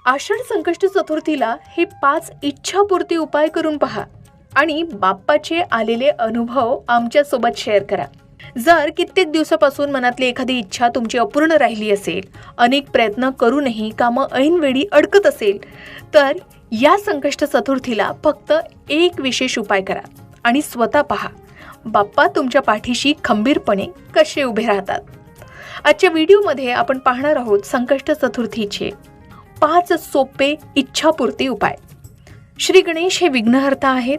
आषाढ संकष्ट चतुर्थीला हे 5 इच्छापूर्ती उपाय करून पहा आणि बाप्पाचे आलेले अनुभव आमच्या सोबत शेअर करा। जर कित्येक दिवसापासून मनातली एखादी इच्छा तुमची अपूर्ण राहिली असेल, अनेक प्रयत्न करूनही कामं ऐनवेळी अडकत असेल, तर या संकष्ट चतुर्थीला फक्त एक विशेष उपाय करा आणि स्वतः पहा बाप्पा तुमच्या पाठीशी खंबीरपणे कसे उभे राहतात। आजच्या व्हिडिओमध्ये आपण पाहणार आहोत संकष्ट चतुर्थीचे 5 सोपे इच्छापूर्ती उपाय। श्री गणेश हे विघ्नहर्ता आहेत।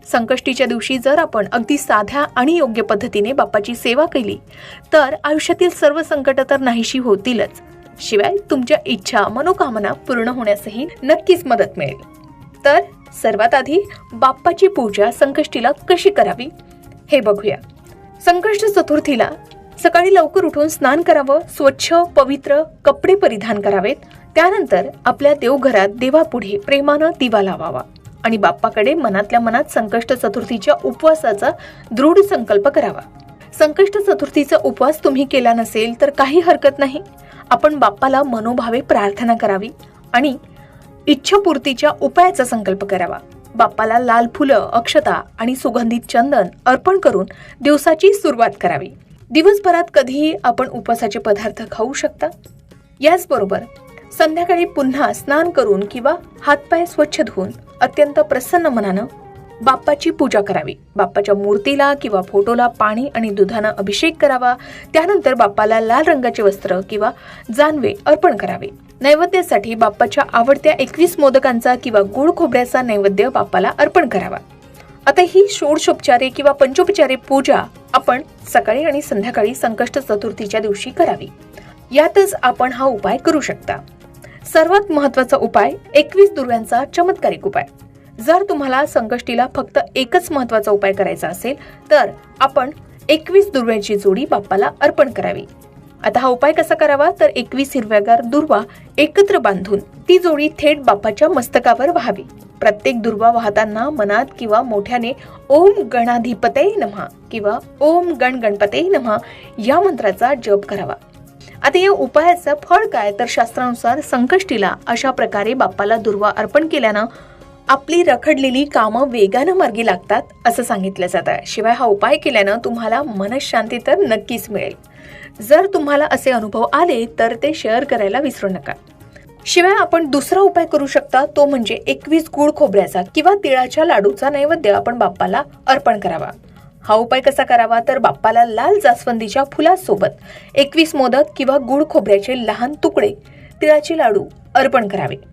संकष्टीच्या दिवशी जर आपण अगदी साध्या आणि योग्य पद्धतीने बाप्पाची सेवा केली तर आयुष्यातील सर्व संकट तर नाहीशी होतीलच, शिवाय तुमच्या इच्छा मनोकामना पूर्ण होण्यासही नक्कीच मदत मिळेल। तर सर्वात आधी बाप्पाची पूजा संकष्टीला कशी करावी हे बघूया। संकष्ट चतुर्थीला सकाळी लवकर उठून स्नान करावं, स्वच्छ पवित्र कपडे परिधान करावेत। त्यानंतर आपल्या देवघरात देवापुढे प्रेमानं दिवा लावावा आणि बाप्पाकडे मनातल्या मनात संकष्ट चतुर्थीच्या उपवासाचा दृढ संकल्प करावा। संकष्ट चतुर्थीचा उपवास तुम्ही केला नसेल तर काही हरकत नाही, आपण बाप्पाला मनोभावे प्रार्थना करावी आणि इच्छापूर्तीच्या उपायाचा संकल्प करावा। बाप्पाला लाल फुलं, अक्षता आणि सुगंधित चंदन अर्पण करून दिवसाची सुरुवात करावी। दिवसभरात कधीही आपण उपवासाचे पदार्थ खाऊ शकता। याचबरोबर संध्याकाळी पुन्हा स्नान करून किंवा हातपाय स्वच्छ धुवून अत्यंत प्रसन्न मनानं बाप्पाची पूजा करावी। बाप्पाच्या मूर्तीला किंवा फोटोला पाणी आणि दुधानं अभिषेक करावा। त्यानंतर बाप्पाला लाल रंगाचे वस्त्र किंवा जानवे अर्पण करावे। नैवेद्यासाठी बाप्पाच्या आवडत्या 21 मोदकांचा किंवा गोड खोबऱ्याचा नैवेद्य बाप्पाला अर्पण करावा। आता ही षोडशोपचारे किंवा पंचोपचारे पूजा आपण सकाळी आणि संध्याकाळी संकष्ट चतुर्थीच्या दिवशी करावी। यातच आपण हा उपाय करू शकता। सर्वात महत्त्वाचा उपाय 21 दुर्व्यांचा चमत्कारिक उपाय। जर तुम्हाला संकष्टीला फक्त एकच महत्त्वाचा उपाय करायचा असेल तर आपण 21 दुर्व्यांची जोडी बाप्पाला अर्पण करावी। आता हा उपाय कसा करावा तर 21 हिरव्यागार दुर्वा एकत्र बांधून ती जोडी थेट बाप्पाच्या मस्तकावर व्हावी। प्रत्येक दुर्वा वाहताना मनात किंवा मोठ्याने ओम गणाधिपतये नमः किंवा ओम गणपतये नमः या मंत्राचा जप करावा। आता या उपायाचं फळ काय तर शास्त्रानुसार संकष्टीला अशा प्रकारे बाप्पाला दुर्वा अर्पण केल्यानं आपली रखडलेली कामं वेगानं मार्गी लागतात असं सांगितलं जातं। शिवाय हा उपाय केल्यानं तुम्हाला मनशांती तर नक्कीच मिळेल। जर तुम्हाला असे अनुभव आले तर ते शेअर करायला विसरू नका। शिवाय आपण दुसरा उपाय करू शकता, तो म्हणजे 21 गुळ खोबऱ्याचा किंवा तिळाच्या लाडूचा नैवेद्य आपण बाप्पाला अर्पण करावा। हा उपाय कसा करावा तर बाप्पाला लाल जास्वंदीच्या फुलासोबत 21 मोदक किंवा गुळ खोबऱ्याचे लहान तुकडे, तिळाचे लाडू अर्पण करावे।